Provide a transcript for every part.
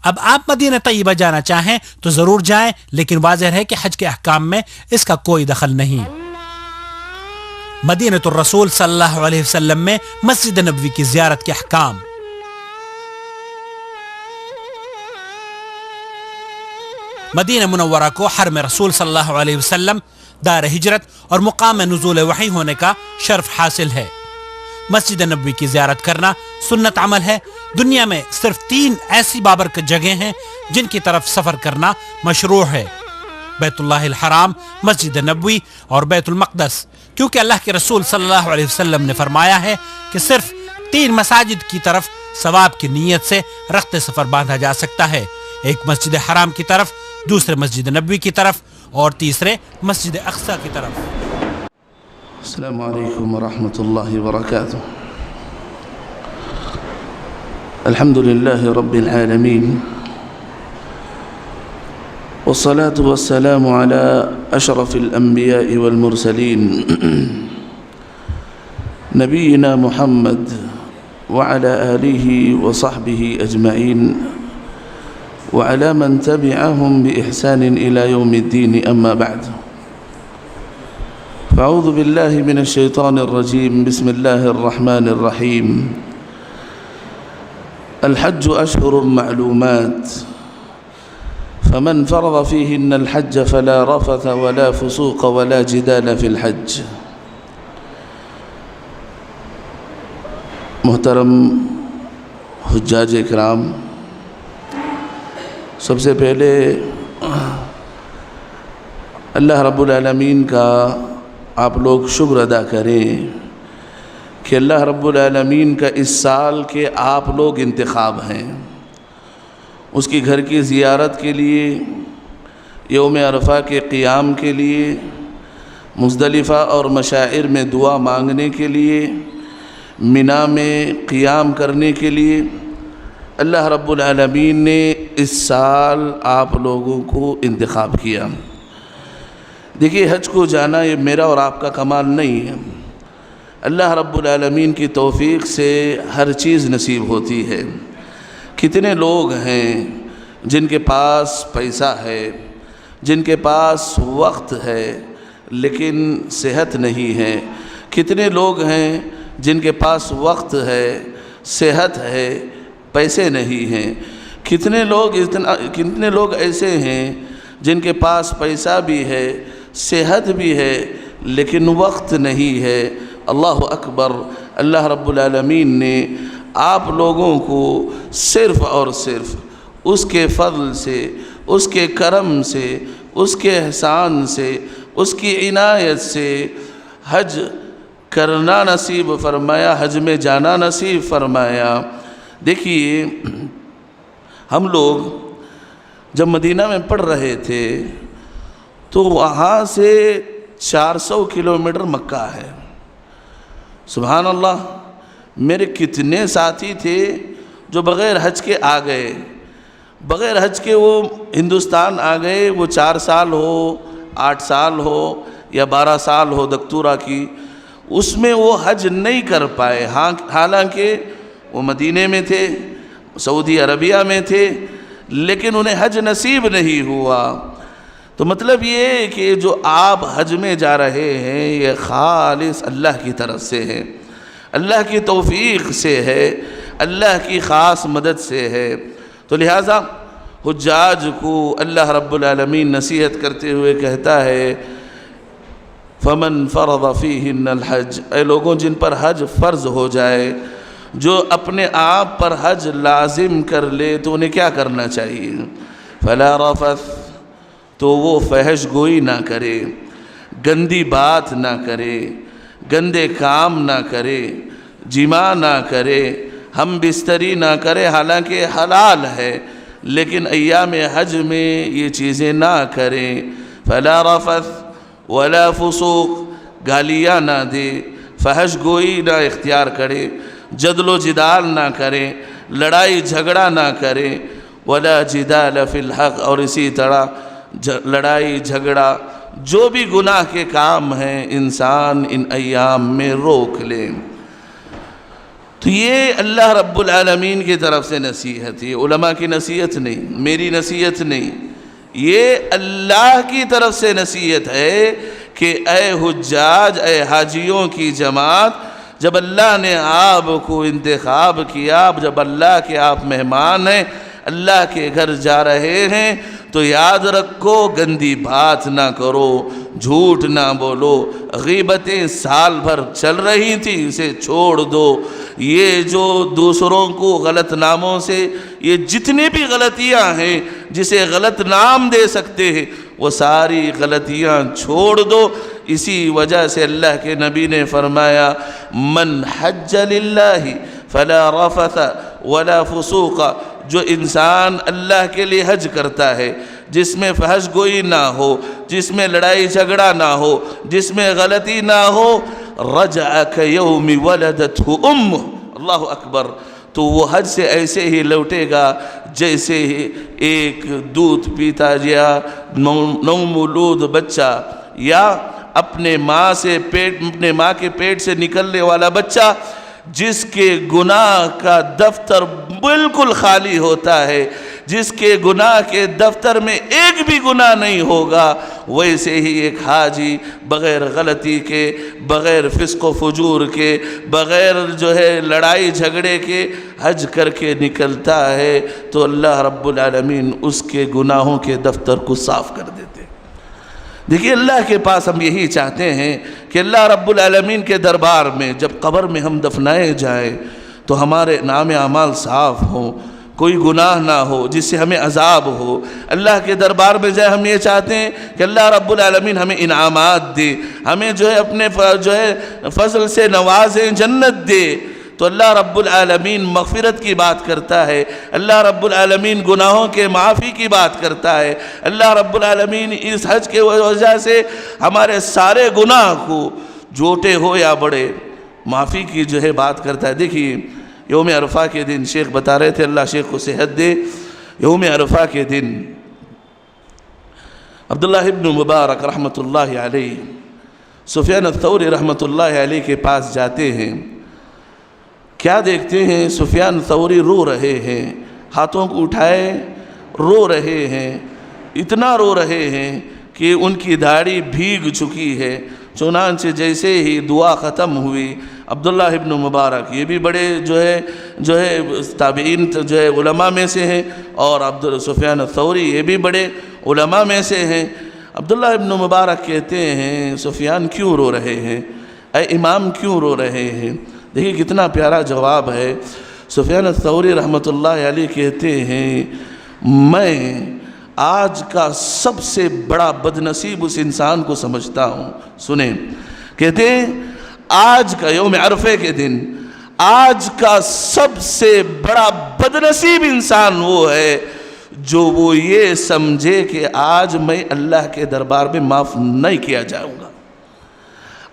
اب آپ مدینہ طیبہ جانا چاہیں تو ضرور جائیں، لیکن واضح ہے کہ حج کے احکام میں اس کا کوئی دخل نہیں۔ مدینہ الرسول صلی اللہ علیہ وسلم میں مسجد نبوی کی زیارت کے احکام۔ مدینہ منورہ کو حرم رسول صلی اللہ علیہ وسلم، دار ہجرت اور مقام نزول وحی ہونے کا شرف حاصل ہے۔ مسجد نبوی کی زیارت کرنا سنت عمل ہے۔ دنیا میں صرف 3 ایسی بابرکت جگہیں ہیں جن کی طرف سفر کرنا مشروع ہے: بیت اللہ الحرام، مسجد نبوی اور بیت المقدس، کیونکہ اللہ کے رسول صلی اللہ علیہ وسلم نے فرمایا ہے کہ صرف 3 مساجد کی طرف ثواب کی نیت سے رخت سفر باندھا جا سکتا ہے، ایک مسجد حرام کی طرف، دوسرے مسجد نبوی کی طرف اور تیسرے مسجد اقصی کی طرف۔ السلام علیکم ورحمۃ اللہ وبرکاتہ۔ الحمد للہ رب العالمین، والصلاة والسلام على أشرف الأنبياء والمرسلين نبينا محمد وعلى آله وصحبه أجمعين وعلى من تبعهم بإحسان إلى يوم الدين، أما بعد، فأعوذ بالله من الشيطان الرجيم، بسم الله الرحمن الرحيم۔ الحج أشهر معلومات، فمن فرض فيهن الحج فلا رفث ولا فسوق ولا جدال في الحج۔ محترم حجاج اکرام، سب سے پہلے اللہ رب العالمین کا آپ لوگ شکر ادا کریں کہ اللہ رب العالمین کا اس سال کے آپ لوگ انتخاب ہیں، اس کی گھر کی زیارت کے لیے، یوم عرفہ کے قیام کے لیے، مزدلفہ اور مشاعر میں دعا مانگنے کے لیے، منی میں قیام کرنے کے لیے اللہ رب العالمین نے اس سال آپ لوگوں کو انتخاب کیا۔ دیکھیے، حج کو جانا یہ میرا اور آپ کا کمال نہیں ہے، اللہ رب العالمین کی توفیق سے ہر چیز نصیب ہوتی ہے۔ کتنے لوگ ہیں جن کے پاس پیسہ ہے، جن کے پاس وقت ہے، لیکن صحت نہیں ہے۔ کتنے لوگ ہیں جن کے پاس وقت ہے، صحت ہے، پیسے نہیں ہیں۔ کتنے لوگ ایسے ہیں جن کے پاس پیسہ بھی ہے، صحت بھی ہے، لیکن وقت نہیں ہے۔ اللہ اکبر، اللہ رب العالمین نے آپ لوگوں کو صرف اور صرف اس کے فضل سے، اس کے کرم سے، اس کے احسان سے، اس کی عنایت سے حج کرنا نصیب فرمایا، حج میں جانا نصیب فرمایا۔ دیکھیے، ہم لوگ جب مدینہ میں پڑھ رہے تھے تو وہاں سے 400 کلومیٹر مکہ ہے۔ سبحان اللہ، میرے کتنے ساتھی تھے جو بغیر حج کے آ گئے، بغیر حج کے وہ ہندوستان آ گئے۔ وہ 4 سال ہو، 8 سال ہو یا 12 سال ہو دکتورہ کی، اس میں وہ حج نہیں کر پائے۔ حالانکہ وہ مدینے میں تھے، سعودی عربیہ میں تھے، لیکن انہیں حج نصیب نہیں ہوا۔ تو مطلب یہ کہ جو آپ حج میں جا رہے ہیں یہ خالص اللہ کی طرف سے ہے، اللہ کی توفیق سے ہے، اللہ کی خاص مدد سے ہے۔ تو لہٰذا حجاج کو اللہ رب العالمین نصیحت کرتے ہوئے کہتا ہے، فمن فرض فیہن الحج، اے لوگوں جن پر حج فرض ہو جائے، جو اپنے آپ پر حج لازم کر لے تو انہیں کیا کرنا چاہیے؟ فلا رفث، تو وہ فحش گوئی نہ کرے، گندی بات نہ کرے، گندے کام نہ کرے، جماع نہ کرے، ہم بستری نہ کرے، حالانکہ حلال ہے، لیکن ایام حج میں یہ چیزیں نہ کریں۔ فلا رفث ولا فسوق، گالیاں نہ دے، فحش گوئی نہ اختیار کرے، جدل و جدال نہ کریں، لڑائی جھگڑا نہ کریں۔ ولا جدال فی الحق، اور اسی طرح لڑائی جھگڑا، جو بھی گناہ کے کام ہیں انسان ان ایام میں روک لیں۔ تو یہ اللہ رب العالمین کی طرف سے نصیحت ہے، علماء کی نصیحت نہیں، میری نصیحت نہیں، یہ اللہ کی طرف سے نصیحت ہے کہ اے حجاج، اے حاجیوں کی جماعت، جب اللہ نے آپ کو انتخاب کیا، جب اللہ کے آپ مہمان ہیں، اللہ کے گھر جا رہے ہیں، تو یاد رکھو گندی بات نہ کرو، جھوٹ نہ بولو، غیبتیں سال بھر چل رہی تھی اسے چھوڑ دو، یہ جو دوسروں کو غلط ناموں سے، یہ جتنی بھی غلطیاں ہیں جسے غلط نام دے سکتے ہیں وہ ساری غلطیاں چھوڑ دو۔ اسی وجہ سے اللہ کے نبی نے فرمایا من حج للہ فلا رفث ولا فسوق، جو انسان اللہ کے لیے حج کرتا ہے جس میں فحش گوئی نہ ہو، جس میں لڑائی جھگڑا نہ ہو، جس میں غلطی نہ ہو، رجع کیوم ولدتہ امہ، اللہ اکبر، تو وہ حج سے ایسے ہی لوٹے گا جیسے ایک دودھ پیتا یا نومولود بچہ یا اپنے ماں کے پیٹ سے نکلنے والا بچہ جس کے گناہ کا دفتر بالکل خالی ہوتا ہے، جس کے گناہ کے دفتر میں ایک بھی گناہ نہیں ہوگا، ویسے ہی ایک حاجی بغیر غلطی کے، بغیر فسق و فجور کے، بغیر لڑائی جھگڑے کے حج کر کے نکلتا ہے تو اللہ رب العالمین اس کے گناہوں کے دفتر کو صاف کر دیتے۔ دیکھیے اللہ کے پاس ہم یہی چاہتے ہیں کہ اللہ رب العالمین کے دربار میں جب قبر میں ہم دفنائے جائیں تو ہمارے نام اعمال صاف ہوں، کوئی گناہ نہ ہو جس سے ہمیں عذاب ہو۔ اللہ کے دربار میں جائے ہم یہ چاہتے ہیں کہ اللہ رب العالمین ہمیں انعامات دے، ہمیں اپنے فضل سے نوازیں، جنت دے۔ تو اللہ رب العالمین مغفرت کی بات کرتا ہے، اللہ رب العالمین گناہوں کے معافی کی بات کرتا ہے، اللہ رب العالمین اس حج کے وجہ سے ہمارے سارے گناہ کو چھوٹے ہو یا بڑے معافی کی بات کرتا ہے۔ دیکھیے یوم عرفہ کے دن شیخ بتا رہے تھے، اللہ شیخ کو صحت دے، یوم عرفہ کے دن عبداللہ ابن مبارک رحمۃ اللہ علیہ سفیان الثوری رحمۃ اللہ علیہ کے پاس جاتے ہیں، کیا دیکھتے ہیں سفیان ثوری رو رہے ہیں، ہاتھوں کو اٹھائے رو رہے ہیں، اتنا رو رہے ہیں کہ ان کی داڑھی بھیگ چکی ہے۔ چنانچہ جیسے ہی دعا ختم ہوئی، عبداللہ ابن مبارک یہ بھی بڑے تابعین علماء میں سے ہیں، اور سفیان الثوری یہ بھی بڑے علماء میں سے ہیں۔ عبداللہ ابن مبارک کہتے ہیں سفیان کیوں رو رہے ہیں، اے امام کیوں رو رہے ہیں؟ دیکھیے کتنا پیارا جواب ہے۔ سفیان الثوری رحمۃ اللہ علیہ کہتے ہیں میں آج کا سب سے بڑا بدنصیب اس انسان کو سمجھتا ہوں۔ سنیں، کہتے ہیں آج کا یوم عرفے کے دن آج کا سب سے بڑا بدنصیب انسان وہ ہے جو وہ یہ سمجھے کہ آج میں اللہ کے دربار میں معاف نہیں کیا جاؤں گا۔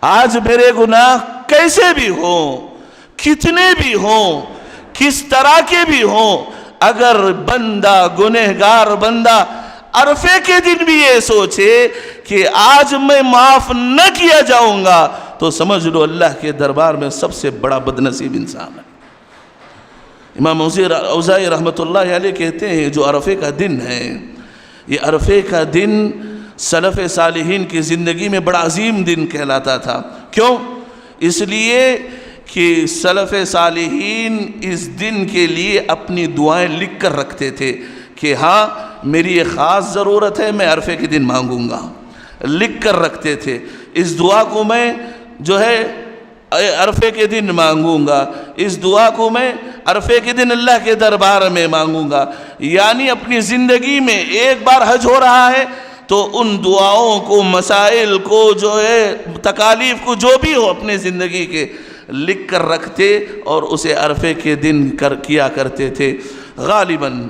آج میرے گناہ کیسے بھی ہوں، کتنے بھی ہوں، کس طرح کے بھی ہوں، اگر بندہ گنہگار بندہ عرفے کے دن بھی یہ سوچے کہ آج میں معاف نہ کیا جاؤں گا تو سمجھ لو اللہ کے دربار میں سب سے بڑا بدنصیب انسان ہے۔ امام اوزاعی رحمۃ اللہ علیہ کہتے ہیں جو عرفے کا دن ہے، یہ عرفے کا دن سلف صالحین کی زندگی میں بڑا عظیم دن کہلاتا تھا۔ کیوں؟ اس لیے کہ سلف صالحین اس دن کے لیے اپنی دعائیں لکھ کر رکھتے تھے کہ ہاں میری یہ خاص ضرورت ہے، میں عرفے کے دن مانگوں گا، لکھ کر رکھتے تھے اس دعا کو میں عرفے کے دن مانگوں گا، اس دعا کو میں عرفے کے دن اللہ کے دربار میں مانگوں گا۔ یعنی اپنی زندگی میں ایک بار حج ہو رہا ہے تو ان دعاؤں کو، مسائل کو، تکالیف کو، جو بھی ہو اپنے زندگی کے لکھ کر رکھتے اور اسے عرفے کے دن کیا کرتے تھے۔ غالباً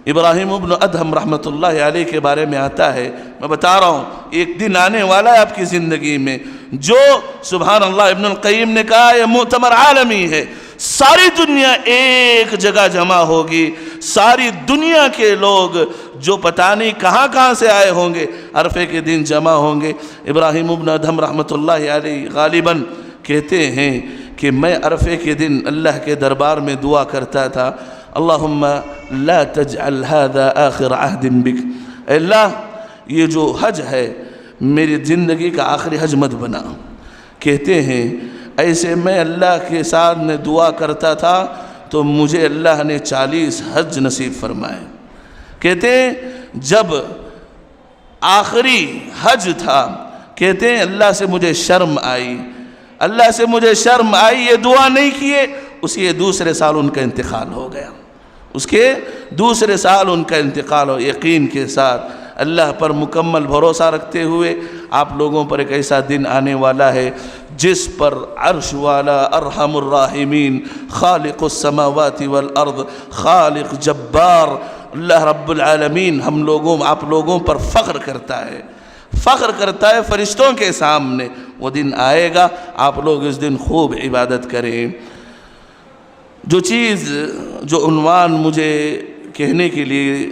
ابراہیم ابن ادہم رحمۃ اللہ علیہ کے بارے میں آتا ہے، میں بتا رہا ہوں ایک دن آنے والا ہے آپ کی زندگی میں جو سبحان اللہ ابن القیم نے کہا یہ مؤتمر عالمی ہے، ساری دنیا ایک جگہ جمع ہوگی، ساری دنیا کے لوگ جو پتہ نہیں کہاں کہاں سے آئے ہوں گے عرفے کے دن جمع ہوں گے۔ ابراہیم ابن ادہم رحمۃ اللہ علیہ غالباً کہتے ہیں کہ میں عرفے کے دن اللہ کے دربار میں دعا کرتا تھا، اللہم لا تجعل هذا آخر عہد بک، اے اللہ یہ جو حج ہے میری زندگی کا آخری حج مت بنا۔ کہتے ہیں ایسے میں اللہ کے ساتھ میں دعا کرتا تھا تو مجھے اللہ نے 40 حج نصیب فرمائے۔ کہتے ہیں جب آخری حج تھا، کہتے ہیں اللہ سے مجھے شرم آئی، اللہ سے مجھے شرم آئی، یہ دعا نہیں کیے، اس کے دوسرے سال ان کا انتقال ہو گیا، اس کے دوسرے سال ان کا انتقال ہو۔ یقین کے ساتھ اللہ پر مکمل بھروسہ رکھتے ہوئے آپ لوگوں پر ایک ایسا دن آنے والا ہے جس پر عرش والا ارحم الراحمین، خالق السماوات والارض، خالق جبار اللہ رب العالمین ہم لوگوں آپ لوگوں پر فخر کرتا ہے، فخر کرتا ہے فرشتوں کے سامنے۔ وہ دن آئے گا، آپ لوگ اس دن خوب عبادت کریں۔ جو چیز جو عنوان مجھے کہنے کے لیے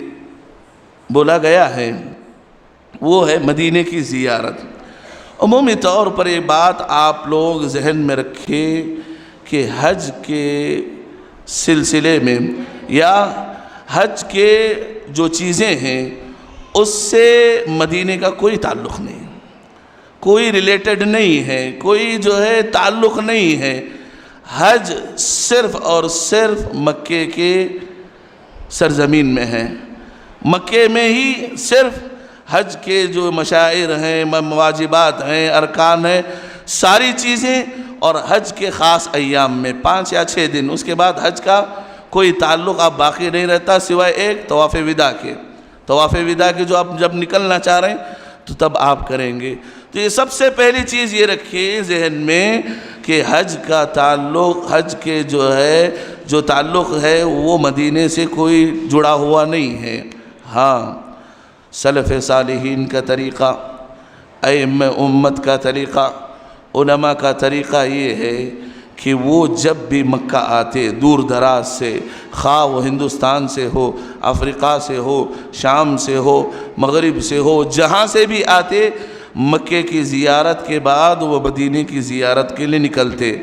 بولا گیا ہے وہ ہے مدینے کی زیارت۔ عمومی طور پر یہ بات آپ لوگ ذہن میں رکھیں کہ حج کے سلسلے میں یا حج کے جو چیزیں ہیں اس سے مدینے کا کوئی تعلق نہیں، کوئی ریلیٹڈ نہیں ہے، کوئی جو ہے تعلق نہیں ہے۔ حج صرف اور صرف مکے کے سرزمین میں ہے، مکے میں ہی صرف حج کے جو مشاعر ہیں، واجبات ہیں، ارکان ہیں، ساری چیزیں، اور حج کے خاص ایام میں 5 یا 6 دن، اس کے بعد حج کا کوئی تعلق آپ باقی نہیں رہتا سوائے ایک طواف وداع کے۔ طواف وداع کے جو آپ جب نکلنا چاہ رہے ہیں تو تب آپ کریں گے۔ تو یہ سب سے پہلی چیز یہ رکھیں ذہن میں کہ حج کا تعلق، حج کے جو تعلق ہے وہ مدینے سے کوئی جڑا ہوا نہیں ہے۔ ہاں سلف صالحین کا طریقہ، ائمہ امت کا طریقہ، علماء کا طریقہ یہ ہے کہ وہ جب بھی مکہ آتے دور دراز سے، خواہ وہ ہندوستان سے ہو، افریقہ سے ہو، شام سے ہو، مغرب سے ہو، جہاں سے بھی آتے، مکے کی زیارت کے بعد وہ مدینے کی زیارت کے لیے نکلتے،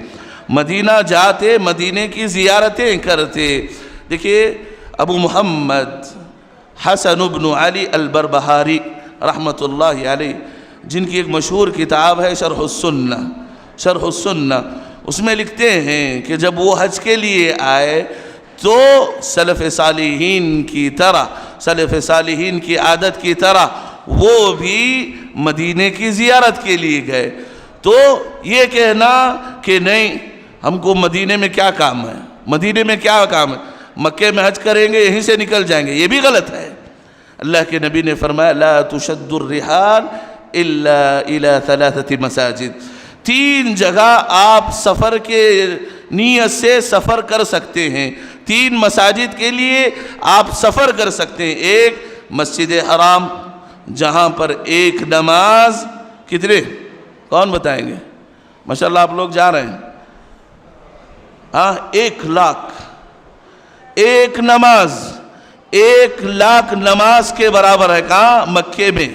مدینہ جاتے، مدینے کی زیارتیں کرتے۔ دیکھیے ابو محمد حسن بن علی البربہاری رحمۃ اللہ علیہ، جن کی ایک مشہور کتاب ہے شرح السنہ، شرح السنہ، اس میں لکھتے ہیں کہ جب وہ حج کے لیے آئے تو سلف صالحین کی طرح، سلف صالحین کی عادت کی طرح وہ بھی مدینے کی زیارت کے لیے گئے۔ تو یہ کہنا کہ نہیں ہم کو مدینے میں کیا کام ہے، مدینے میں کیا کام ہے، مکے میں حج کریں گے یہیں سے نکل جائیں گے، یہ بھی غلط ہے۔ اللہ کے نبی نے فرمایا لا تشد الرحال الا الى 3 مساجد، 3 جگہ آپ سفر کے نیت سے سفر کر سکتے ہیں، 3 مساجد کے لیے آپ سفر کر سکتے ہیں۔ ایک مسجد حرام جہاں پر ایک نماز کتنے، کون بتائیں گے؟ ماشاءاللہ آپ لوگ جا رہے ہیں، ہاں 1 لاکھ، ایک نماز 1 لاکھ نماز کے برابر ہے۔ کہاں؟ مکے میں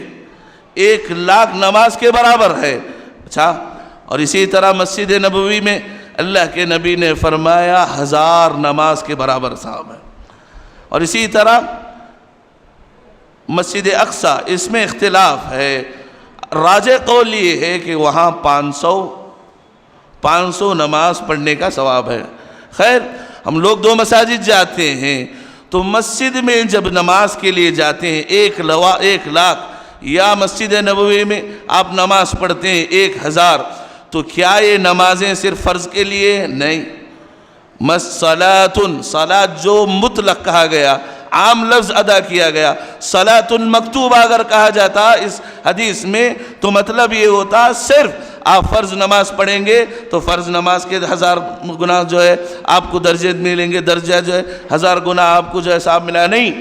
1 لاکھ نماز کے برابر ہے۔ اچھا، اور اسی طرح مسجد نبوی میں اللہ کے نبی نے فرمایا 1000 نماز کے برابر ثواب ہے۔ اور اسی طرح مسجد اقصیٰ، اس میں اختلاف ہے، راجح قول یہ ہے کہ وہاں 500 نماز پڑھنے کا ثواب ہے۔ خیر ہم لوگ 2 مساجد جاتے ہیں تو مسجد میں جب نماز کے لیے جاتے ہیں 1 لاکھ، یا مسجد نبوی میں آپ نماز پڑھتے ہیں 1000، تو کیا یہ نمازیں صرف فرض کے لیے؟ نہیں، صلاۃ جو مطلق کہا گیا، عام لفظ ادا کیا گیا، صلاۃ مکتوبہ اگر کہا جاتا اس حدیث میں تو مطلب یہ ہوتا صرف آپ فرض نماز پڑھیں گے تو فرض نماز کے 1000 گناہ جو ہے آپ کو درجے ملیں گے، درجہ جو ہے 1000 گناہ آپ کو جو ہے ثواب ملا۔ نہیں،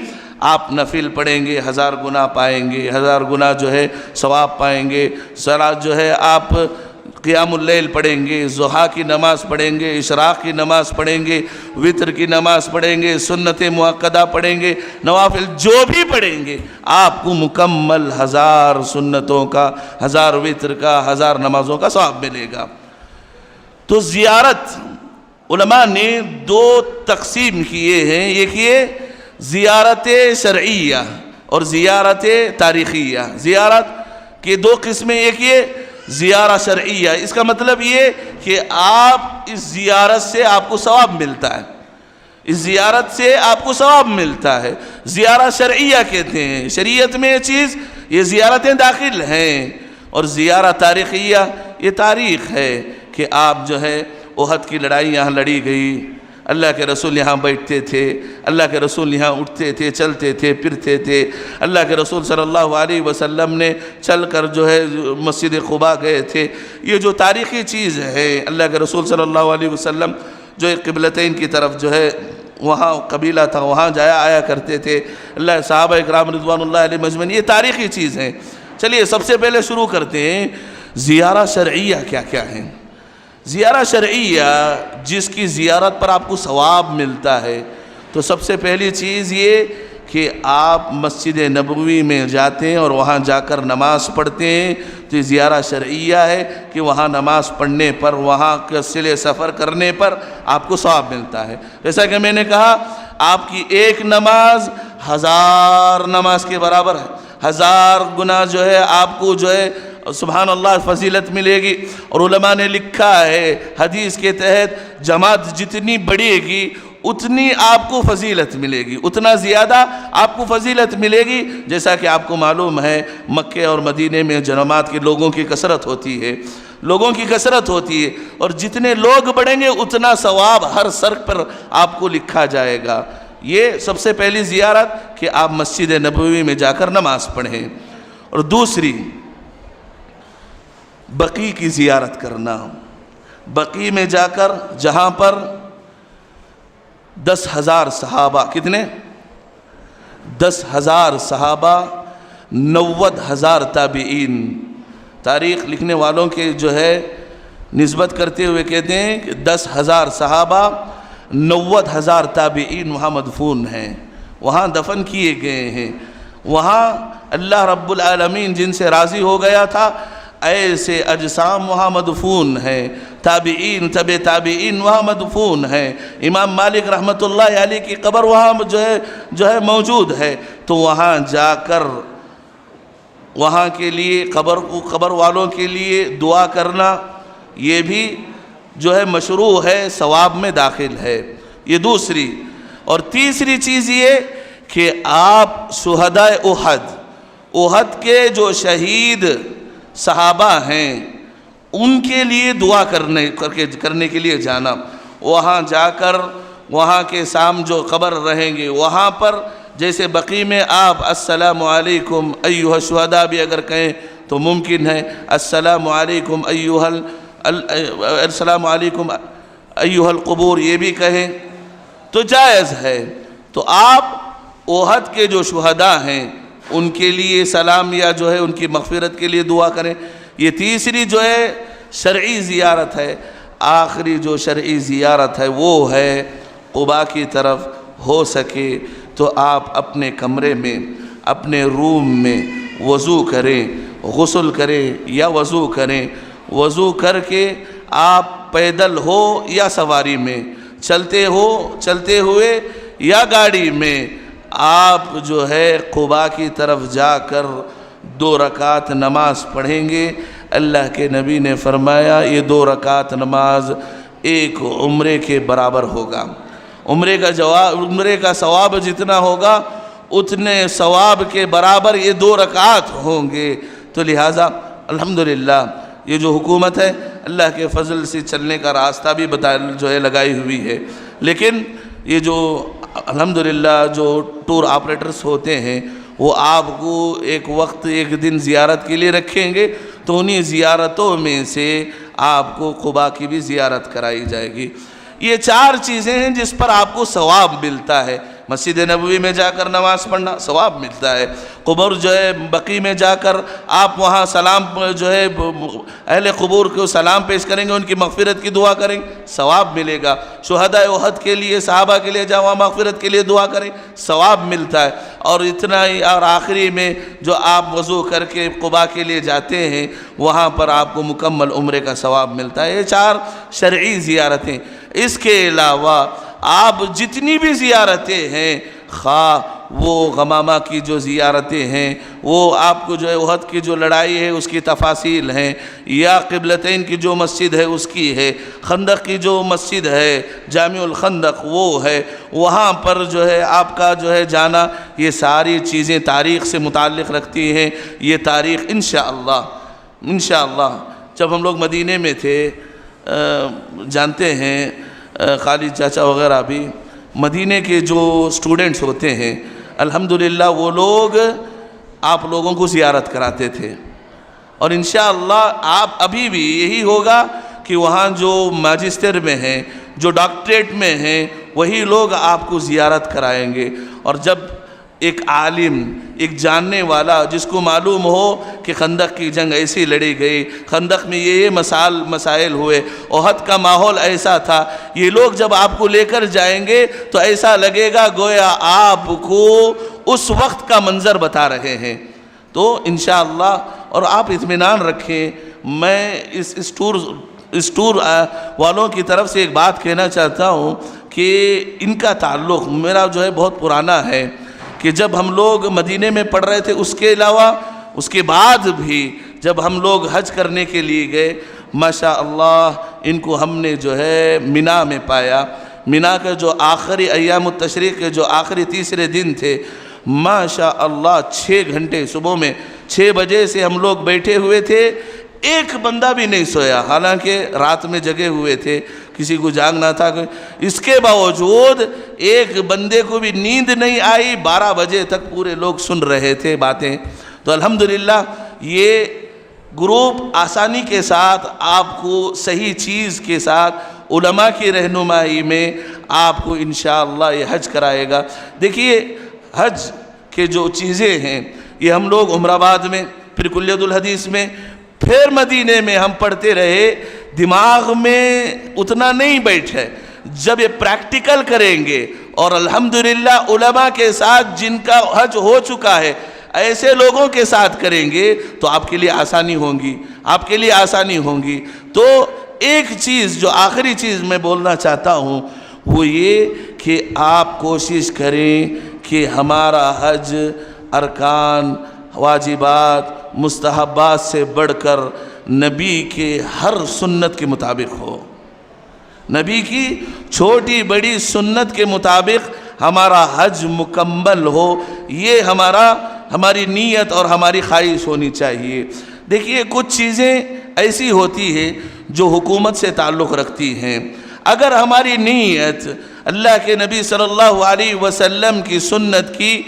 آپ نفل پڑھیں گے 1000 گناہ پائیں گے، 1000 گناہ جو ہے ثواب پائیں گے۔ صلاۃ جو ہے آپ قیام اللیل پڑھیں گے، ضحیٰ کی نماز پڑھیں گے، اشراق کی نماز پڑھیں گے، وطر کی نماز پڑھیں گے، سنت مؤکدہ پڑھیں گے، نوافل جو بھی پڑھیں گے، آپ کو مکمل 1000 سنتوں کا، 1000 وطر کا، 1000 نمازوں کا ثواب ملے گا۔ تو زیارت علماء نے دو تقسیم کیے ہیں، ایک یہ زیارت شرعیہ اور زیارت تاریخیہ۔ زیارت کے دو قسمیں، ایک یہ زیارہ شرعیہ، اس کا مطلب یہ کہ آپ اس زیارت سے آپ کو ثواب ملتا ہے، اس زیارت سے آپ کو ثواب ملتا ہے۔ زیارہ شرعیہ کہتے ہیں، شریعت میں یہ چیز، یہ زیارتیں داخل ہیں۔ اور زیارہ تاریخیہ، یہ تاریخ ہے کہ آپ جو ہے احد کی لڑائی یہاں لڑی گئی، اللہ کے رسول یہاں بیٹھتے تھے، اللہ کے رسول یہاں اٹھتے تھے، چلتے تھے، پھرتے تھے، اللہ کے رسول صلی اللہ علیہ وسلم نے چل کر جو ہے مسجد قباء گئے تھے۔ یہ جو تاریخی چیز ہے، اللہ کے رسول صلی اللہ علیہ وسلم جو ایک قبلتین کی طرف جو ہے وہاں قبیلہ تھا، وہاں جایا آیا کرتے تھے، اللہ صحابہ اکرام رضوان اللہ علیہ مجمعین، یہ تاریخی چیز ہیں۔ چلیے سب سے پہلے شروع کرتے ہیں زیارہ شرعیہ کیا کیا ہیں۔ زیارہ شرعیہ جس کی زیارت پر آپ کو ثواب ملتا ہے، تو سب سے پہلی چیز یہ کہ آپ مسجد نبوی میں جاتے ہیں اور وہاں جا کر نماز پڑھتے ہیں، تو یہ زیارہ شرعیہ ہے کہ وہاں نماز پڑھنے پر، وہاں کا صلہ سفر کرنے پر آپ کو ثواب ملتا ہے۔ جیسا کہ میں نے کہا، آپ کی ایک نماز 1000 نماز کے برابر ہے، 1000 گنا جو ہے آپ کو جو ہے سبحان اللہ فضیلت ملے گی۔ اور علماء نے لکھا ہے حدیث کے تحت، جماعت جتنی بڑھے گی اتنی آپ کو فضیلت ملے گی، اتنا زیادہ آپ کو فضیلت ملے گی۔ جیسا کہ آپ کو معلوم ہے مکے اور مدینے میں جماعت کے لوگوں کی کثرت ہوتی ہے، لوگوں کی کثرت ہوتی ہے، اور جتنے لوگ بڑھیں گے اتنا ثواب ہر سرک پر آپ کو لکھا جائے گا۔ یہ سب سے پہلی زیارت کہ آپ مسجد نبوی میں جا کر نماز پڑھیں۔ اور دوسری بقیع کی زیارت کرنا، بقیع میں جا کر جہاں پر 10,000 صحابہ، کتنے؟ 10,000 صحابہ، 90,000 تابعین، تاریخ لکھنے والوں کے جو ہے نسبت کرتے ہوئے کہتے ہیں کہ 10,000 صحابہ، 90,000 تابعین وہاں مدفون ہیں، وہاں دفن کیے گئے ہیں۔ وہاں اللہ رب العالمین جن سے راضی ہو گیا تھا، ایسے اجسام وہاں مدفون ہیں، تابعین تبع تابعین وہاں مدفون ہیں۔ امام مالک رحمۃ اللہ علیہ کی قبر وہاں جو ہے موجود ہے، تو وہاں جا کر وہاں کے لیے قبر والوں کے لیے دعا کرنا، یہ بھی جو ہے مشروع ہے، ثواب میں داخل ہے۔ یہ دوسری۔ اور تیسری چیز یہ کہ آپ شہداء احد کے جو شہید صحابہ ہیں ان کے لیے دعا کرنے کے لیے جانا، وہاں جا کر وہاں کے سام جو قبر رہیں گے وہاں پر، جیسے بقیع میں آپ السلام علیکم ایھا الشہداء بھی اگر کہیں تو ممکن ہے، السلام علیکم ایھا القبور یہ بھی کہیں تو جائز ہے۔ تو آپ احد کے جو شہداء ہیں ان کے لیے سلام یا جو ہے ان کی مغفرت کے لیے دعا کریں۔ یہ تیسری جو ہے شرعی زیارت ہے۔ آخری جو شرعی زیارت ہے وہ ہے قباء کی طرف، ہو سکے تو آپ اپنے کمرے میں، اپنے روم میں وضو کریں، غسل کریں یا وضو کریں، وضو کر کے آپ پیدل ہو یا سواری میں، چلتے ہوئے یا گاڑی میں، آپ جو ہے قباء کی طرف جا کر 2 رکعت نماز پڑھیں گے۔ اللہ کے نبی نے فرمایا یہ 2 رکعت نماز ایک عمرے کے برابر ہوگا۔ عمرے کا ثواب جتنا ہوگا اتنے ثواب کے برابر یہ 2 رکعات ہوں گے۔ تو لہٰذا الحمدللہ یہ جو حکومت ہے اللہ کے فضل سے چلنے کا راستہ بھی جو ہے لگائی ہوئی ہے، لیکن یہ جو الحمدللہ جو ٹور آپریٹرز ہوتے ہیں وہ آپ کو ایک وقت ایک دن زیارت کے لیے رکھیں گے، تو انہی زیارتوں میں سے آپ کو قباء کی بھی زیارت کرائی جائے گی۔ یہ 4 چیزیں ہیں جس پر آپ کو ثواب ملتا ہے۔ مسجد نبوی میں جا کر نماز پڑھنا ثواب ملتا ہے، قبر جو ہے بقی میں جا کر آپ وہاں سلام جو ہے اہل قبور کو سلام پیش کریں گے، ان کی مغفرت کی دعا کریں، ثواب ملے گا۔ شہداء احد کے لیے، صحابہ کے لیے جا وہاں مغفرت کے لیے دعا کریں، ثواب ملتا ہے۔ اور اتنا ہی، اور آخری میں جو آپ وضو کر کے قباء کے لیے جاتے ہیں وہاں پر آپ کو مکمل عمرے کا ثواب ملتا ہے۔ یہ 4 شرعی زیارتیں۔ اس کے علاوہ آپ جتنی بھی زیارتیں ہیں، خواہ وہ غمامہ کی جو زیارتیں ہیں، وہ آپ کو جو ہے احد کی جو لڑائی ہے اس کی تفاصیل ہیں، یا قبلتین کی جو مسجد ہے اس کی ہے، خندق کی جو مسجد ہے جامع الخندق وہ ہے، وہاں پر جو ہے آپ کا جو ہے جانا، یہ ساری چیزیں تاریخ سے متعلق رکھتی ہیں۔ یہ تاریخ انشاءاللہ جب ہم لوگ مدینے میں تھے، جانتے ہیں خالد چاچا وغیرہ بھی، مدینے کے جو سٹوڈنٹس ہوتے ہیں الحمدللہ وہ لوگ آپ لوگوں کو زیارت کراتے تھے، اور انشاءاللہ آپ ابھی بھی یہی ہوگا کہ وہاں جو ماجسٹر میں ہیں، جو ڈاکٹریٹ میں ہیں، وہی لوگ آپ کو زیارت کرائیں گے۔ اور جب ایک عالم، ایک جاننے والا جس کو معلوم ہو کہ خندق کی جنگ ایسی لڑی گئی، خندق میں یہ مسائل ہوئے، احد کا ماحول ایسا تھا، یہ لوگ جب آپ کو لے کر جائیں گے تو ایسا لگے گا گویا آپ کو اس وقت کا منظر بتا رہے ہیں۔ تو انشاءاللہ، اور آپ اطمینان رکھیں، میں اس ٹور والوں کی طرف سے ایک بات کہنا چاہتا ہوں کہ ان کا تعلق میرا جو ہے بہت پرانا ہے، کہ جب ہم لوگ مدینے میں پڑھ رہے تھے، اس کے علاوہ اس کے بعد بھی جب ہم لوگ حج کرنے کے لیے گئے، ماشاءاللہ ان کو ہم نے جو ہے مینا میں پایا۔ مینا کا جو آخری ایام التشریق کے جو آخری تیسرے دن تھے، ماشاءاللہ 6 گھنٹے صبح میں 6 بجے سے ہم لوگ بیٹھے ہوئے تھے، ایک بندہ بھی نہیں سویا، حالانکہ رات میں جگے ہوئے تھے، کسی کو جاگنا تھا، اس کے باوجود ایک بندے کو بھی نیند نہیں آئی، 12 بجے تک پورے لوگ سن رہے تھے باتیں۔ تو الحمدللہ یہ گروپ آسانی کے ساتھ آپ کو صحیح چیز کے ساتھ علماء کی رہنمائی میں آپ کو انشاءاللہ یہ حج کرائے گا۔ دیکھیے حج کے جو چیزیں ہیں یہ ہم لوگ عمر آباد میں، پھر کلیت الحدیث میں، پھر مدینے میں ہم پڑھتے رہے، دماغ میں اتنا نہیں بیٹھے۔ جب یہ پریکٹیکل کریں گے اور الحمدللہ علماء کے ساتھ جن کا حج ہو چکا ہے ایسے لوگوں کے ساتھ کریں گے تو آپ کے لیے آسانی ہوگی۔ تو ایک چیز جو آخری چیز میں بولنا چاہتا ہوں وہ یہ کہ آپ کوشش کریں کہ ہمارا حج ارکان، واجبات، مستحبات سے بڑھ کر نبی کے ہر سنت کے مطابق ہو، نبی کی چھوٹی بڑی سنت کے مطابق ہمارا حج مکمل ہو، یہ ہماری نیت اور ہماری خواہش ہونی چاہیے۔ دیکھیے کچھ چیزیں ایسی ہوتی ہیں جو حکومت سے تعلق رکھتی ہیں، اگر ہماری نیت اللہ کے نبی صلی اللہ علیہ وسلم کی سنت کی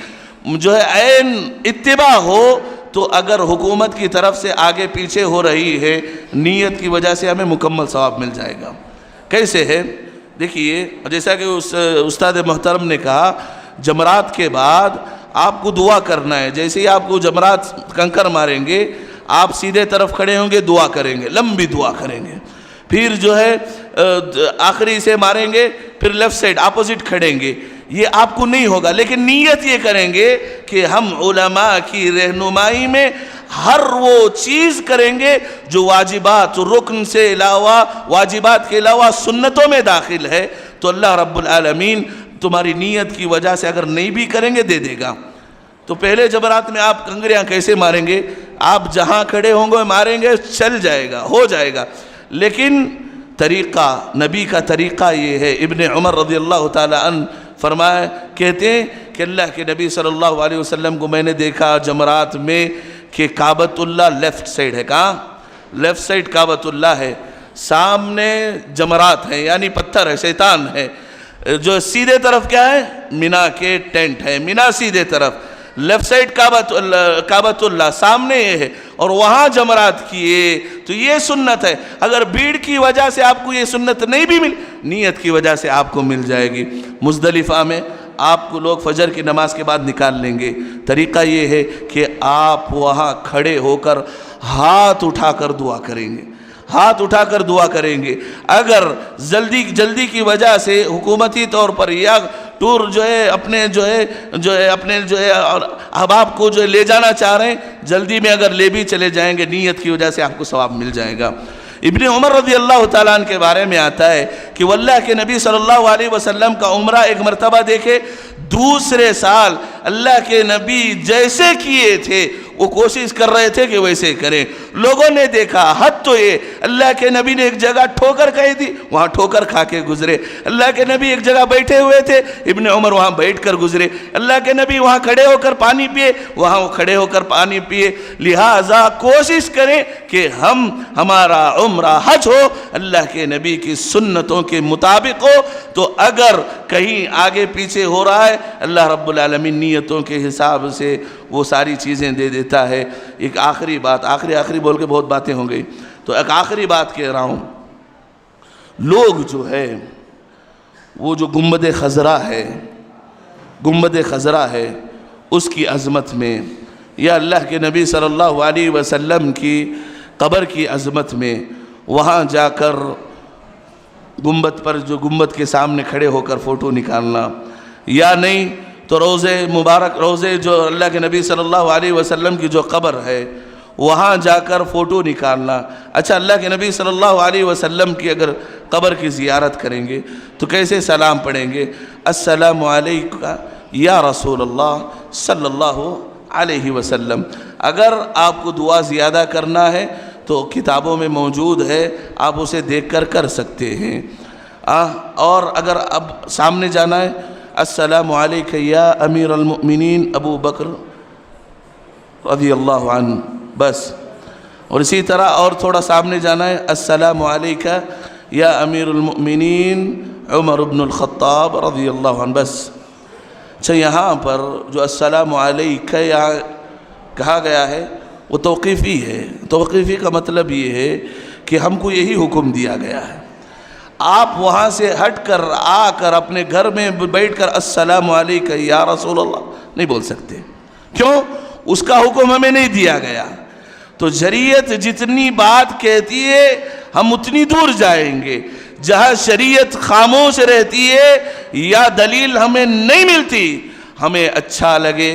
جو ہے عین اتباع ہو تو اگر حکومت کی طرف سے آگے پیچھے ہو رہی ہے، نیت کی وجہ سے ہمیں مکمل ثواب مل جائے گا۔ کیسے ہے؟ دیکھیے جیسا کہ استاد محترم نے کہا، جمرات کے بعد آپ کو دعا کرنا ہے۔ جیسے ہی آپ کو جمرات کنکر ماریں گے، آپ سیدھے طرف کھڑے ہوں گے، دعا کریں گے، لمبی دعا کریں گے، پھر جو ہے آخری سے ماریں گے، پھر لیفٹ سائڈ اپوزٹ کھڑیں گے۔ یہ آپ کو نہیں ہوگا، لیکن نیت یہ کریں گے کہ ہم علماء کی رہنمائی میں ہر وہ چیز کریں گے جو واجبات، رکن سے علاوہ، واجبات کے علاوہ سنتوں میں داخل ہے، تو اللہ رب العالمین تمہاری نیت کی وجہ سے اگر نہیں بھی کریں گے دے دے گا۔ تو پہلے جمرات میں آپ کنگریاں کیسے ماریں گے؟ آپ جہاں کھڑے ہوں گے ماریں گے، چل جائے گا، ہو جائے گا، لیکن طریقہ، نبی کا طریقہ یہ ہے۔ ابن عمر رضی اللہ تعالی عنہ فرمایا، کہتے ہیں کہ اللہ کے نبی صلی اللہ علیہ وسلم کو میں نے دیکھا جمرات میں کہ کعبۃ اللہ لیفٹ سائڈ ہے، کہاں؟ لیفٹ سائڈ کعبۃ اللہ ہے، سامنے جمرات ہیں یعنی پتھر ہے، شیطان ہے، جو سیدھے طرف کیا ہے؟ مینا کے ٹینٹ ہے، مینا سیدھے طرف، لیفٹ سائڈ کعبۃ اللہ سامنے یہ ہے، اور وہاں جمرات کیے، تو یہ سنت ہے۔ اگر بھیڑ کی وجہ سے آپ کو یہ سنت نہیں بھی مل، نیت کی وجہ سے آپ کو مل جائے گی۔ مزدلفہ میں آپ کو لوگ فجر کی نماز کے بعد نکال لیں گے۔ طریقہ یہ ہے کہ آپ وہاں کھڑے ہو کر ہاتھ اٹھا کر دعا کریں گے، ہاتھ اٹھا کر دعا کریں گے۔ اگر جلدی کی وجہ سے حکومتی طور پر یا ٹور جو ہے اپنے احباب کو جو ہے لے جانا چاہ رہے ہیں، جلدی میں اگر لے بھی چلے جائیں گے، نیت کی وجہ سے آپ کو ثواب مل جائے گا۔ ابن عمر رضی اللہ تعالیٰ عنہ کے بارے میں آتا ہے کہ واللہ کے نبی صلی اللہ علیہ وسلم کا عمرہ ایک مرتبہ دیکھے، دوسرے سال اللہ کے نبی جیسے کیے تھے وہ کوشش کر رہے تھے کہ ویسے کریں۔ لوگوں نے دیکھا، حد تو یہ اللہ کے نبی نے ایک جگہ ٹھوکر کہی تھی، وہاں ٹھوکر کھا کے گزرے۔ اللہ کے نبی ایک جگہ بیٹھے ہوئے تھے، ابن عمر وہاں بیٹھ کر گزرے۔ اللہ کے نبی وہاں کھڑے ہو کر پانی پیے، وہاں وہ کھڑے ہو کر پانی پیے۔ لہٰذا کوشش کریں کہ ہمارا عمرہ حج ہو اللہ کے نبی کی سنتوں کے مطابق ہو۔ تو اگر کہیں آگے پیچھے ہو رہا ہے، اللہ رب العالمین نیتوں کے حساب سے وہ ساری چیزیں دے دیتا ہے۔ ایک آخری بات، آخری بول کے بہت باتیں ہو گئی، تو ایک آخری بات کہہ رہا ہوں۔ لوگ جو ہے وہ جو گنبد خضرا ہے اس کی عظمت میں، یا اللہ کے نبی صلی اللہ علیہ وسلم کی قبر کی عظمت میں وہاں جا کر گنبد پر جو گنبد کے سامنے کھڑے ہو کر فوٹو نکالنا، یا نہیں تو روزے جو اللہ کے نبی صلی اللہ علیہ وسلم کی جو قبر ہے وہاں جا کر فوٹو نکالنا۔ اچھا، اللہ کے نبی صلی اللہ علیہ وسلم کی اگر قبر کی زیارت کریں گے تو کیسے سلام پڑھیں گے؟ السلام علیکم یا رسول اللہ صلی اللہ علیہ وسلم۔ اگر آپ کو دعا زیادہ کرنا ہے تو کتابوں میں موجود ہے، آپ اسے دیکھ کر کر سکتے ہیں۔ اور اگر اب سامنے جانا ہے، السلام علیکم یا امیر المؤمنین ابو بکر رضی اللہ عنہ، بس۔ اور اسی طرح اور تھوڑا سامنے جانا ہے، السلام علیکم یا امیر المؤمنین عمر بن الخطاب رضی اللہ عنہ، بس۔ اچھا، یہاں پر جو السلام علیکم یہاں کہا گیا ہے وہ توقیفی ہے۔ توقیفی کا مطلب یہ ہے کہ ہم کو یہی حکم دیا گیا ہے، آپ وہاں سے ہٹ کر آ کر اپنے گھر میں بیٹھ کر السلام علیکم یا رسول اللہ نہیں بول سکتے۔ کیوں؟ اس کا حکم ہمیں نہیں دیا گیا۔ تو شریعت جتنی بات کہتی ہے ہم اتنی دور جائیں گے۔ جہاں شریعت خاموش رہتی ہے یا دلیل ہمیں نہیں ملتی، ہمیں اچھا لگے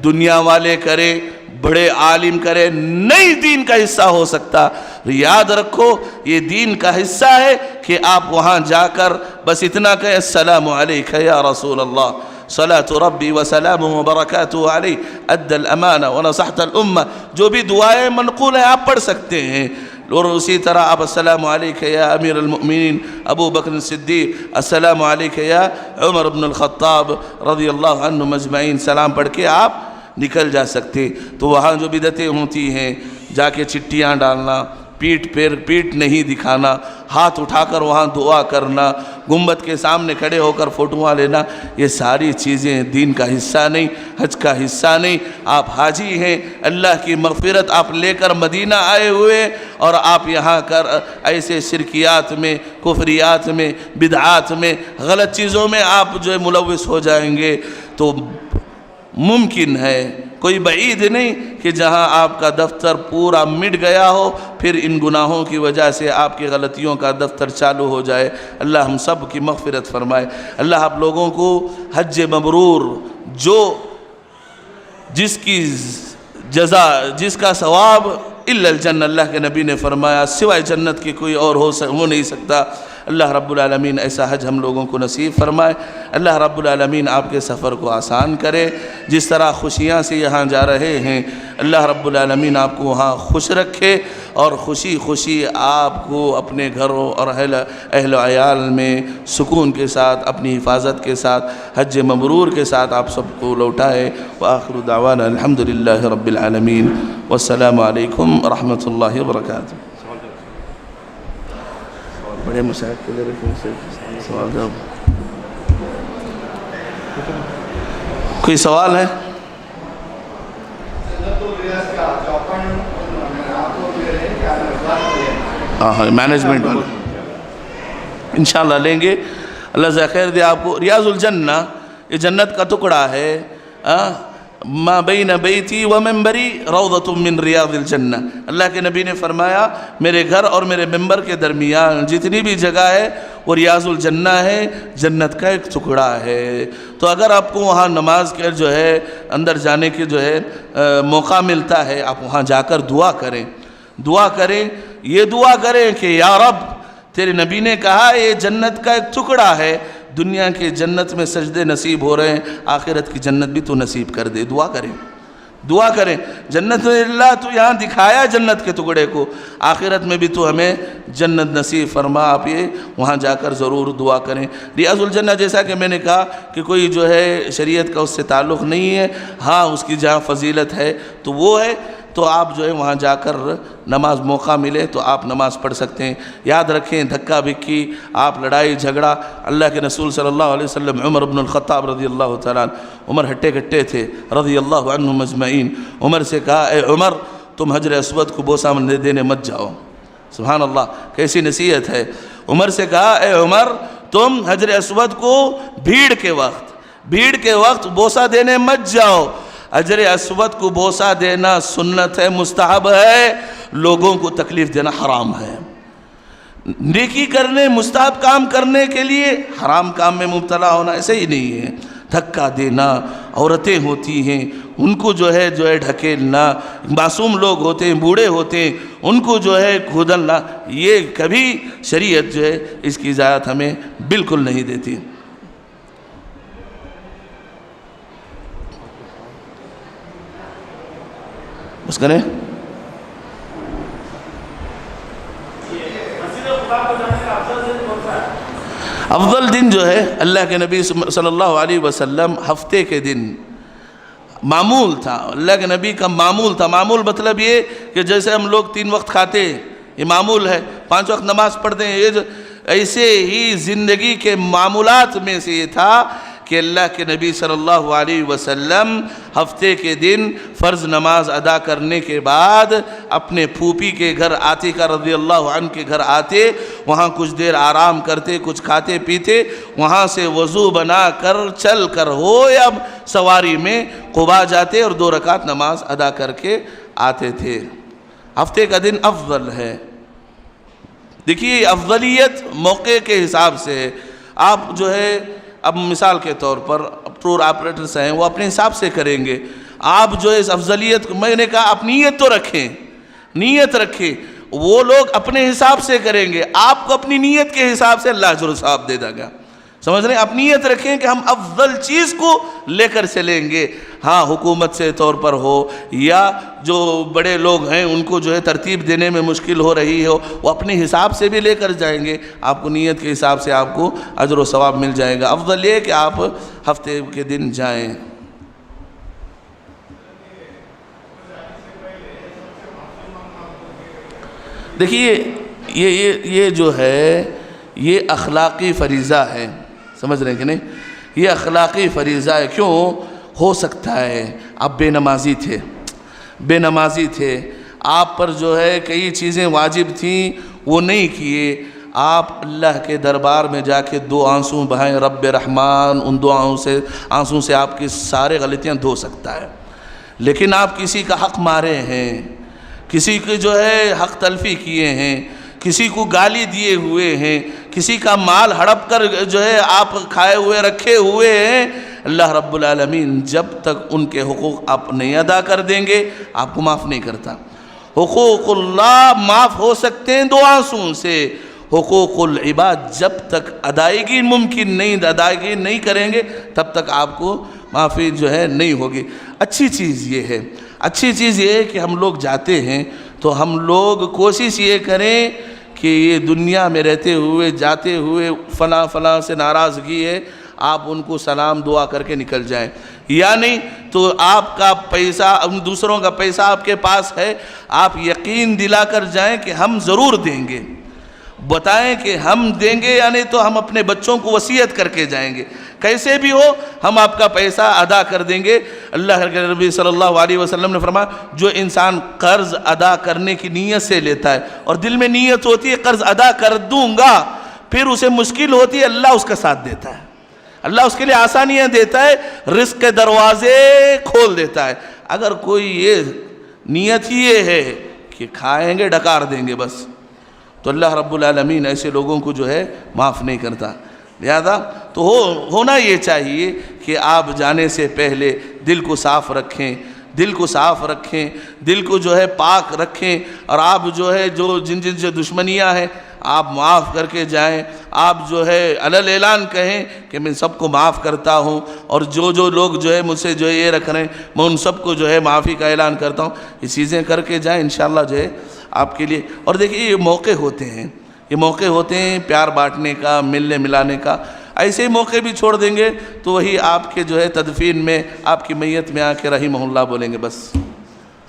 دنیا والے کرے، بڑے عالم کرے، نہیں دین کا حصہ ہو سکتا۔ یاد رکھو یہ دین کا حصہ ہے کہ آپ وہاں جا کر بس اتنا کہیں السلام علیکم یا رسول اللہ صلاۃ ربی وسلامہ وبرکاتہ علیہ ادى الامانہ ونصحت الامہ، جو بھی دعائیں منقول ہیں آپ پڑھ سکتے ہیں۔ اور اسی طرح آپ السلام علیکم یا امیر المؤمنین ابو بکر صدیق، السلام علیکم یا عمر بن الخطاب رضی اللہ عنہ مجمعین، سلام پڑھ کے آپ نکل جا سکتے۔ تو وہاں جو بدعتیں ہوتی ہیں، جا کے چٹیاں ڈالنا، پیٹ نہیں دکھانا، ہاتھ اٹھا کر وہاں دعا کرنا، گنبد کے سامنے کھڑے ہو کر فوٹوਆਂ لینا، یہ ساری چیزیں دین کا حصہ نہیں، حج کا حصہ نہیں۔ آپ حاجی ہیں، اللہ کی مغفرت آپ لے کر مدینہ آئے ہوئے، اور آپ یہاں کر ایسے شرکیات میں، کفریات میں، بدعات میں، غلط چیزوں میں آپ جو ہے ملوث ہو جائیں گے۔ تو ممکن ہے، کوئی بعید نہیں کہ جہاں آپ کا دفتر پورا مٹ گیا ہو، پھر ان گناہوں کی وجہ سے آپ کی غلطیوں کا دفتر چالو ہو جائے۔ اللہ ہم سب کی مغفرت فرمائے۔ اللہ آپ لوگوں کو حج مبرور، جس کی جزا، جس کا ثواب الا الجنہ، اللہ کے نبی نے فرمایا سوائے جنت کے کوئی اور ہو نہیں سکتا۔ اللہ رب العالمین ایسا حج ہم لوگوں کو نصیب فرمائے۔ اللہ رب العالمین آپ کے سفر کو آسان کرے۔ جس طرح خوشیاں سے یہاں جا رہے ہیں، اللہ رب العالمین آپ کو وہاں خوش رکھے، اور خوشی خوشی آپ کو اپنے گھروں اور اہل و عیال میں سکون کے ساتھ، اپنی حفاظت کے ساتھ، حج مبرور کے ساتھ آپ سب کو لوٹائے۔ وآخر دعوانا الحمدللہ رب العالمین، والسلام علیکم ورحمۃ اللہ وبرکاتہ۔ بڑے مشاہد کے ذریعے سوال جواب، کوئی سوال ہے؟ ہاں مینجمنٹ والے انشاءاللہ لیں گے۔ اللہ جزاک خیر دے آپ کو۔ ریاض الجنہ یہ جنت کا ٹکڑا ہے. ما بین بیتی و منبری روضۃ من ریاض الجنہ. اللہ کے نبی نے فرمایا میرے گھر اور میرے منبر کے درمیان جتنی بھی جگہ ہے وہ ریاض الجنہ ہے، جنت کا ایک ٹکڑا ہے. تو اگر آپ کو وہاں نماز کے جو ہے اندر جانے کے جو ہے موقع ملتا ہے، آپ وہاں جا کر دعا کریں. یہ دعا کریں کہ یا رب، تیرے نبی نے کہا یہ جنت کا ایک ٹکڑا ہے، دنیا کے جنت میں سجدے نصیب ہو رہے ہیں، آخرت کی جنت بھی تو نصیب کر دے. دعا کریں. جنت اللہ تو یہاں دکھایا جنت کے ٹکڑے کو، آخرت میں بھی تو ہمیں جنت نصیب فرما. آپ یہ وہاں جا کر ضرور دعا کریں. ریاض الجنہ جیسا کہ میں نے کہا کہ کوئی جو ہے شریعت کا اس سے تعلق نہیں ہے، ہاں اس کی جہاں فضیلت ہے تو وہ ہے. تو آپ جو ہے وہاں جا کر نماز موقع ملے تو آپ نماز پڑھ سکتے ہیں. یاد رکھیں دھکا بکی، آپ لڑائی جھگڑا، اللہ کے رسول صلی اللہ علیہ وسلم عمر بن الخطاب رضی اللہ تعالیٰ عنہ، عمر ہٹے کٹے تھے رضی اللہ عنہم اجمعین. عمر سے کہا اے عمر تم حجر اسود کو بوسہ دینے مت جاؤ. سبحان اللہ، کیسی نصیحت ہے. عمر سے کہا اے عمر تم حجر اسود کو بھیڑ کے وقت بوسہ دینے مت جاؤ. حجر اسود کو بوسہ دینا سنت ہے، مستحب ہے، لوگوں کو تکلیف دینا حرام ہے. نیکی کرنے، مستحب کام کرنے کے لیے حرام کام میں مبتلا ہونا ایسے ہی نہیں ہے. دھکا دینا، عورتیں ہوتی ہیں ان کو جو ہے ڈھکیلنا، معصوم لوگ ہوتے ہیں، بوڑھے ہوتے ہیں ان کو جو ہے کھودلنا، یہ کبھی شریعت جو ہے اس کی اجازت ہمیں بالکل نہیں دیتی. بس کریں. افضل دن جو ہے اللہ کے نبی صلی اللہ علیہ وسلم ہفتے کے دن معمول تھا. اللہ کے نبی کا معمول تھا. معمول مطلب یہ کہ جیسے ہم لوگ 3 وقت کھاتے ہیں یہ معمول ہے، 5 وقت نماز پڑھتے ہیں، یہ ایسے ہی زندگی کے معمولات میں سے یہ تھا کہ اللہ کے نبی صلی اللہ علیہ وسلم ہفتے کے دن فرض نماز ادا کرنے کے بعد اپنے پھوپھی کے گھر عاتقہ رضی اللہ عنہ کے گھر آتے، وہاں کچھ دیر آرام کرتے، کچھ کھاتے پیتے، وہاں سے وضو بنا کر چل کر ہو یا سواری میں قباء جاتے اور 2 رکعت نماز ادا کر کے آتے تھے. ہفتے کا دن افضل ہے. دیکھیے افضلیت موقع کے حساب سے ہے. آپ جو ہے اب مثال کے طور پر ٹور آپریٹرز ہیں وہ اپنے حساب سے کریں گے. آپ جو اس افضلیت کو میں نے کہا آپ نیت تو رکھیں، نیت رکھیں. وہ لوگ اپنے حساب سے کریں گے، آپ کو اپنی نیت کے حساب سے اللہ اجر و ثواب دے دے گا. سمجھ رہے ہیں؟ آپ نیت رکھیں کہ ہم افضل چیز کو لے کر چلیں گے. ہاں حکومت سے طور پر ہو یا جو بڑے لوگ ہیں ان کو جو ہے ترتیب دینے میں مشکل ہو رہی ہو، وہ اپنے حساب سے بھی لے کر جائیں گے. آپ کو نیت کے حساب سے آپ کو اجر و ثواب مل جائے گا. افضل یہ کہ آپ ہفتے کے دن جائیں. دیکھیے یہ جو ہے یہ اخلاقی فریضہ ہے. سمجھ رہے ہیں کہ نہیں؟ یہ اخلاقی فریضہ ہے. کیوں ہو سکتا ہے آپ بے نمازی تھے، آپ پر جو ہے کئی چیزیں واجب تھیں وہ نہیں کیے. آپ اللہ کے دربار میں جا کے 2 آنسو بہائیں، رب رحمان، ان 2 آنسوں سے آپ کی سارے غلطیاں دھو سکتا ہے. لیکن آپ کسی کا حق مارے ہیں، کسی کے جو ہے حق تلفی کیے ہیں، کسی کو گالی دیے ہوئے ہیں، کسی کا مال ہڑپ کر جو ہے آپ کھائے ہوئے رکھے ہوئے ہیں. اللہ رب العالمین جب تک ان کے حقوق آپ نہیں ادا کر دیں گے آپ کو معاف نہیں کرتا. حقوق اللہ معاف ہو سکتے ہیں 2 آنسوں سے. حقوق العباد جب تک ادائیگی نہیں کریں گے تب تک آپ کو معافی جو ہے نہیں ہوگی. اچھی چیز یہ ہے کہ ہم لوگ جاتے ہیں تو ہم لوگ کوشش یہ کریں کہ یہ دنیا میں رہتے ہوئے جاتے ہوئے فلاں سے ناراضگی ہے، آپ ان کو سلام دعا کر کے نکل جائیں. یا نہیں تو آپ کا پیسہ، دوسروں کا پیسہ آپ کے پاس ہے، آپ یقین دلا کر جائیں کہ ہم ضرور دیں گے. بتائیں کہ ہم دیں گے، یعنی تو ہم اپنے بچوں کو وصیت کر کے جائیں گے، کیسے بھی ہو ہم آپ کا پیسہ ادا کر دیں گے. اللہ کے نبی صلی اللہ علیہ وسلم نے فرمایا جو انسان قرض ادا کرنے کی نیت سے لیتا ہے اور دل میں نیت ہوتی ہے قرض ادا کر دوں گا، پھر اسے مشکل ہوتی ہے، اللہ اس کا ساتھ دیتا ہے. اللہ اس کے لیے آسانیاں دیتا ہے، رزق کے دروازے کھول دیتا ہے. اگر کوئی یہ نیت ہی یہ ہے کہ کھائیں گے ڈکار دیں گے بس، تو اللہ رب العالمین ایسے لوگوں کو جو ہے معاف نہیں کرتا. لہذا تو ہونا یہ چاہیے کہ آپ جانے سے پہلے دل کو صاف رکھیں، دل کو صاف رکھیں، دل کو جو ہے پاک رکھیں، اور آپ جو ہے جن سے دشمنیاں ہیں آپ معاف کر کے جائیں. آپ جو ہے علل اعلان کہیں کہ میں سب کو معاف کرتا ہوں، اور جو لوگ جو ہے مجھ سے جو ہے یہ رکھ رہے ہیں میں ان سب کو جو ہے معافی کا اعلان کرتا ہوں. یہ چیزیں کر کے جائیں انشاءاللہ جو ہے آپ کے لیے. اور دیکھیے یہ موقع ہوتے ہیں، یہ موقع ہوتے ہیں پیار بانٹنے کا، ملنے ملانے کا. ایسے ہی موقع بھی چھوڑ دیں گے تو وہی آپ کے جو ہے تدفین میں آپ کی میت میں آ کے رحمہ اللہ بولیں گے بس.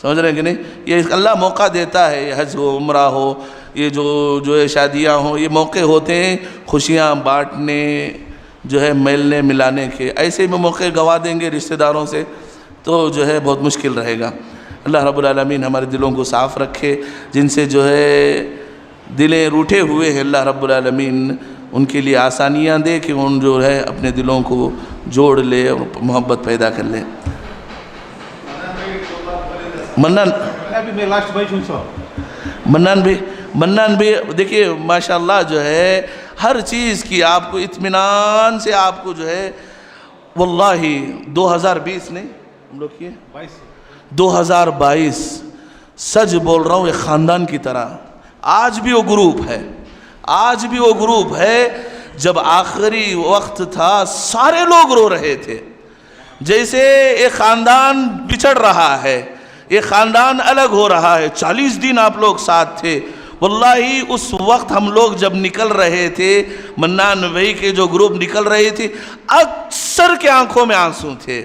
سمجھ رہے ہیں کہ نہیں؟ یہ اللہ موقع دیتا ہے، یہ حج ہو، عمرہ ہو، یہ جو ہے شادیاں ہوں، یہ موقع ہوتے ہیں خوشیاں بانٹنے، جو ہے ملنے ملانے کے. ایسے میں موقع گوا دیں گے رشتہ داروں سے تو جو ہے بہت مشکل رہے گا. اللہ رب العالمین ہمارے دلوں کو صاف رکھے. جن سے جو ہے دلیں روٹھے ہوئے ہیں اللہ رب العالمین ان کے لیے آسانیاں دے کہ ان جو ہے اپنے دلوں کو جوڑ لے اور محبت پیدا کر لے. منان بھی دیکھیے ماشاءاللہ جو ہے ہر چیز کی آپ کو اطمینان سے آپ کو جو ہے واللہ 2020 نہیں ہم لوگ کیے 2022 سچ بول رہا ہوں ایک خاندان کی طرح آج بھی وہ گروپ ہے. آج بھی وہ گروپ ہے. جب آخری وقت تھا سارے لوگ رو رہے تھے جیسے ایک خاندان بچھڑ رہا ہے، ایک خاندان الگ ہو رہا ہے. 40 دن آپ لوگ ساتھ تھے. واللہ اس وقت ہم لوگ جب نکل رہے تھے منان بھائی کے جو گروپ نکل رہے تھے اکثر کے آنکھوں میں آنسو تھے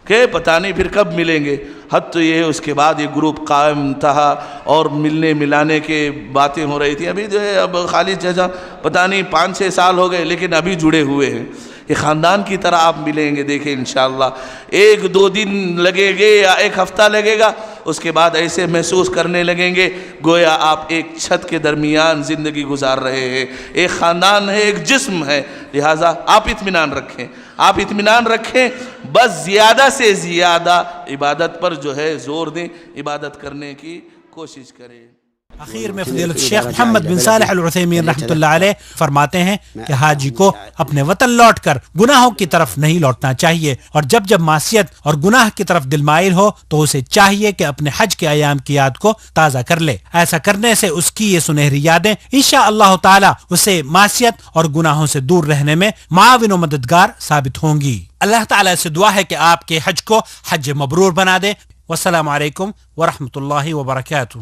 کہ پتہ نہیں پھر کب ملیں گے. حد تو یہ ہے اس کے بعد یہ گروپ قائم تھا اور ملنے ملانے کے باتیں ہو رہی تھی. ابھی جو ہے اب خالد چچا پتہ نہیں 5-6 سال ہو گئے لیکن ابھی جڑے ہوئے ہیں. یہ خاندان کی طرح آپ ملیں گے. دیکھیں انشاءاللہ 1-2 دن لگے گے یا 1 ہفتہ لگے گا، اس کے بعد ایسے محسوس کرنے لگیں گے گویا آپ ایک چھت کے درمیان زندگی گزار رہے ہیں. ایک خاندان ہے، ایک جسم ہے. لہٰذا آپ اطمینان رکھیں، آپ اطمینان رکھیں. بس زیادہ سے زیادہ عبادت پر جو ہے زور دیں، عبادت کرنے کی کوشش کریں. اخیر میں فضیلت الشیخ محمد بن صالح العثیمین رحمۃ اللہ علیہ فرماتے ہیں کہ حاجی کو اپنے وطن لوٹ کر گناہوں کی طرف نہیں لوٹنا چاہیے، اور جب معصیت اور گناہ کی طرف دل مائل ہو تو اسے چاہیے کہ اپنے حج کے ایام کی یاد کو تازہ کر لے. ایسا کرنے سے اس کی یہ سنہری یادیں انشاءاللہ تعالی اسے معصیت اور گناہوں سے دور رہنے میں معاون و مددگار ثابت ہوں گی. اللہ تعالی سے دعا ہے کہ آپ کے حج کو حج مبرور بنا دے. والسلام علیکم ورحمۃ اللہ وبرکاتہ.